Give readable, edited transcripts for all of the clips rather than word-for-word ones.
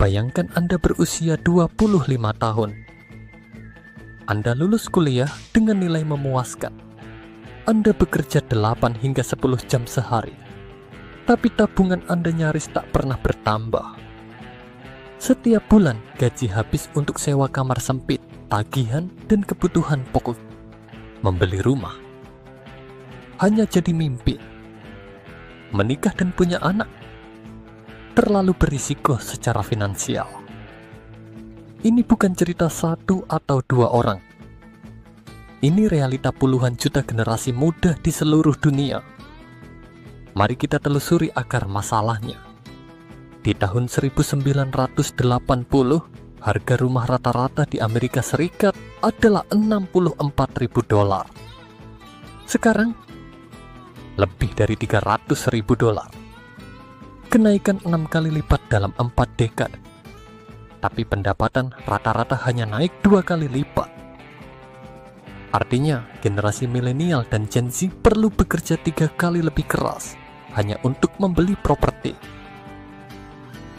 Bayangkan Anda berusia 25 tahun. Anda lulus kuliah dengan nilai memuaskan. Anda bekerja 8 hingga 10 jam sehari. Tapi tabungan Anda nyaris tak pernah bertambah. Setiap bulan gaji habis untuk sewa kamar sempit, tagihan, dan kebutuhan pokok. Membeli rumah hanya jadi mimpi. Menikah dan punya anak terlalu berisiko secara finansial. Ini bukan cerita satu atau dua orang. Ini realita puluhan juta generasi muda di seluruh dunia. Mari kita telusuri akar masalahnya. Di tahun 1980, harga rumah rata-rata di Amerika Serikat adalah $64.000. Sekarang, lebih dari $300.000. Kenaikan 6 kali lipat dalam 4 dekade. Tapi pendapatan rata-rata hanya naik 2 kali lipat. Artinya, generasi milenial dan Gen Z perlu bekerja 3 kali lebih keras hanya untuk membeli properti.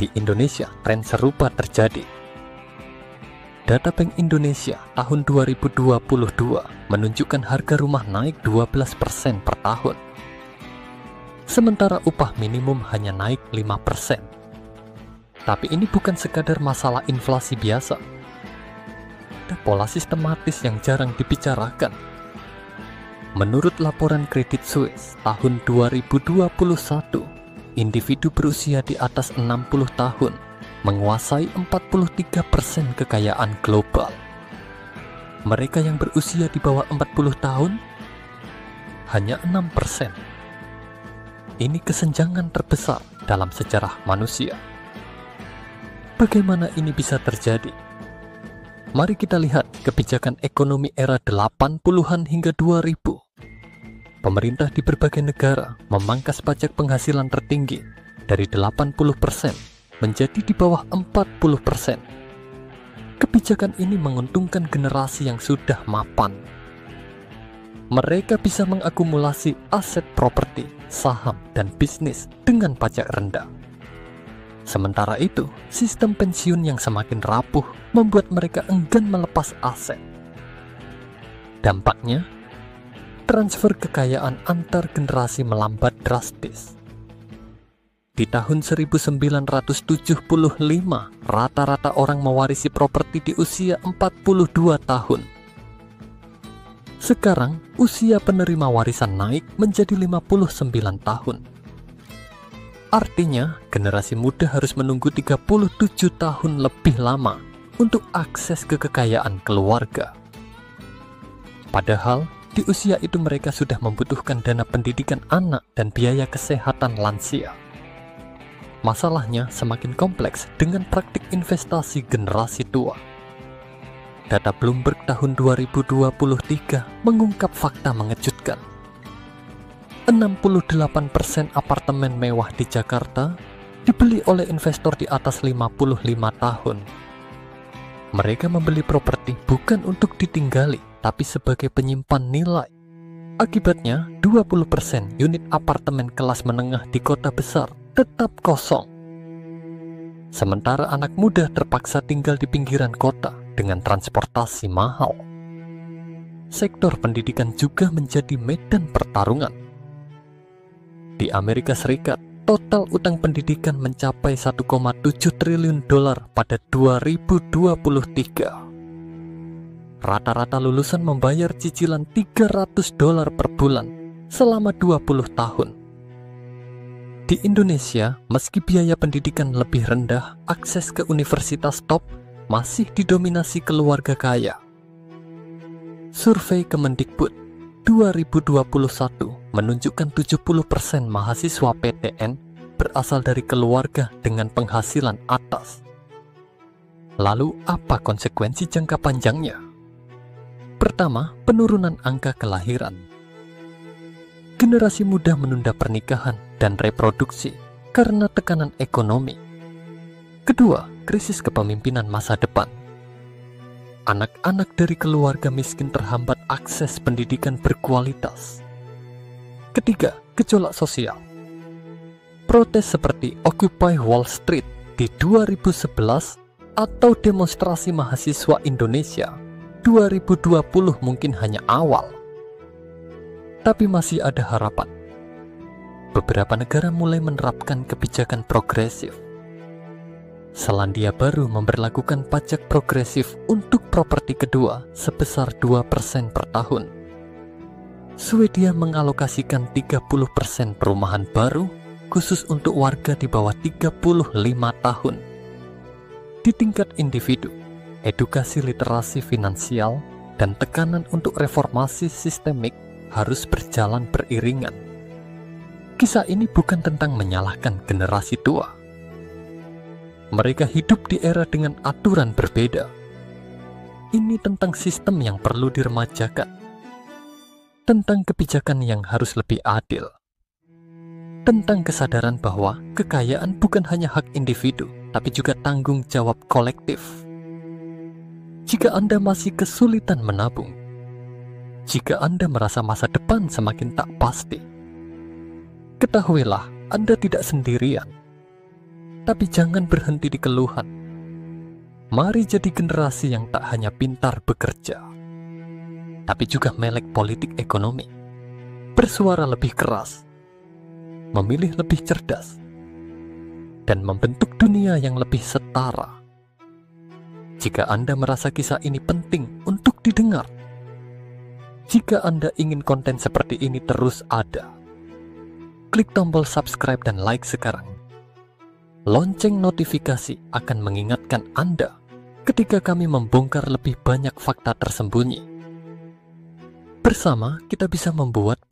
Di Indonesia, tren serupa terjadi. Data Bank Indonesia tahun 2022 menunjukkan harga rumah naik 12% per tahun. Sementara upah minimum hanya naik 5%. Tapi ini bukan sekadar masalah inflasi biasa. Ada pola sistematis yang jarang dibicarakan. Menurut laporan Credit Suisse tahun 2021, individu berusia di atas 60 tahun menguasai 43% kekayaan global. Mereka yang berusia di bawah 40 tahun hanya 6%. Ini kesenjangan terbesar dalam sejarah manusia. Bagaimana ini bisa terjadi? Mari kita lihat kebijakan ekonomi era 80-an hingga 2000. Pemerintah di berbagai negara memangkas pajak penghasilan tertinggi dari 80% menjadi di bawah 40%. Kebijakan ini menguntungkan generasi yang sudah mapan. Mereka bisa mengakumulasi aset properti, saham, dan bisnis dengan pajak rendah. Sementara itu, sistem pensiun yang semakin rapuh membuat mereka enggan melepas aset. Dampaknya, transfer kekayaan antar generasi melambat drastis. Di tahun 1975, rata-rata orang mewarisi properti di usia 42 tahun. Sekarang, usia penerima warisan naik menjadi 59 tahun. Artinya, generasi muda harus menunggu 37 tahun lebih lama untuk akses ke kekayaan keluarga. Padahal, di usia itu mereka sudah membutuhkan dana pendidikan anak dan biaya kesehatan lansia. Masalahnya semakin kompleks dengan praktik investasi generasi tua. Data Bloomberg tahun 2023 mengungkap fakta mengejutkan. 68% apartemen mewah di Jakarta dibeli oleh investor di atas 55 tahun. Mereka membeli properti bukan untuk ditinggali, tapi sebagai penyimpan nilai. Akibatnya, 20% unit apartemen kelas menengah di kota besar tetap kosong. Sementara anak muda terpaksa tinggal di pinggiran kota dengan transportasi mahal. Sektor pendidikan juga menjadi medan pertarungan. Di Amerika Serikat, total utang pendidikan mencapai $1,7 triliun pada 2023. Rata-rata lulusan membayar cicilan $300 per bulan selama 20 tahun. Di Indonesia, meski biaya pendidikan lebih rendah, akses ke universitas top masih didominasi keluarga kaya. Survei Kemendikbud 2021 menunjukkan 70% mahasiswa PTN berasal dari keluarga dengan penghasilan atas. Lalu, apa konsekuensi jangka panjangnya? Pertama, penurunan angka kelahiran. Generasi muda menunda pernikahan dan reproduksi karena tekanan ekonomi. Kedua, krisis kepemimpinan masa depan. Anak-anak dari keluarga miskin terhambat akses pendidikan berkualitas. Ketiga, gejolak sosial. Protes seperti Occupy Wall Street di 2011 atau demonstrasi mahasiswa Indonesia 2020 mungkin hanya awal. Tapi masih ada harapan. Beberapa negara mulai menerapkan kebijakan progresif. Selandia Baru memberlakukan pajak progresif untuk properti kedua sebesar 2% per tahun. Swedia mengalokasikan 30% perumahan baru khusus untuk warga di bawah 35 tahun. Di tingkat individu, edukasi literasi finansial dan tekanan untuk reformasi sistemik harus berjalan beriringan. Kisah ini bukan tentang menyalahkan generasi tua. Mereka hidup di era dengan aturan berbeda. Ini tentang sistem yang perlu diremajakan, tentang kebijakan yang harus lebih adil, tentang kesadaran bahwa kekayaan bukan hanya hak individu, tapi juga tanggung jawab kolektif. Jika Anda masih kesulitan menabung, jika Anda merasa masa depan semakin tak pasti, ketahuilah Anda tidak sendirian. Tapi jangan berhenti di keluhan. Mari jadi generasi yang tak hanya pintar bekerja, tapi juga melek politik ekonomi, bersuara lebih keras, memilih lebih cerdas, dan membentuk dunia yang lebih setara. Jika Anda merasa kisah ini penting untuk didengar, jika Anda ingin konten seperti ini terus ada, klik tombol subscribe dan like sekarang. Lonceng notifikasi akan mengingatkan Anda ketika kami membongkar lebih banyak fakta tersembunyi. Bersama kita bisa membuat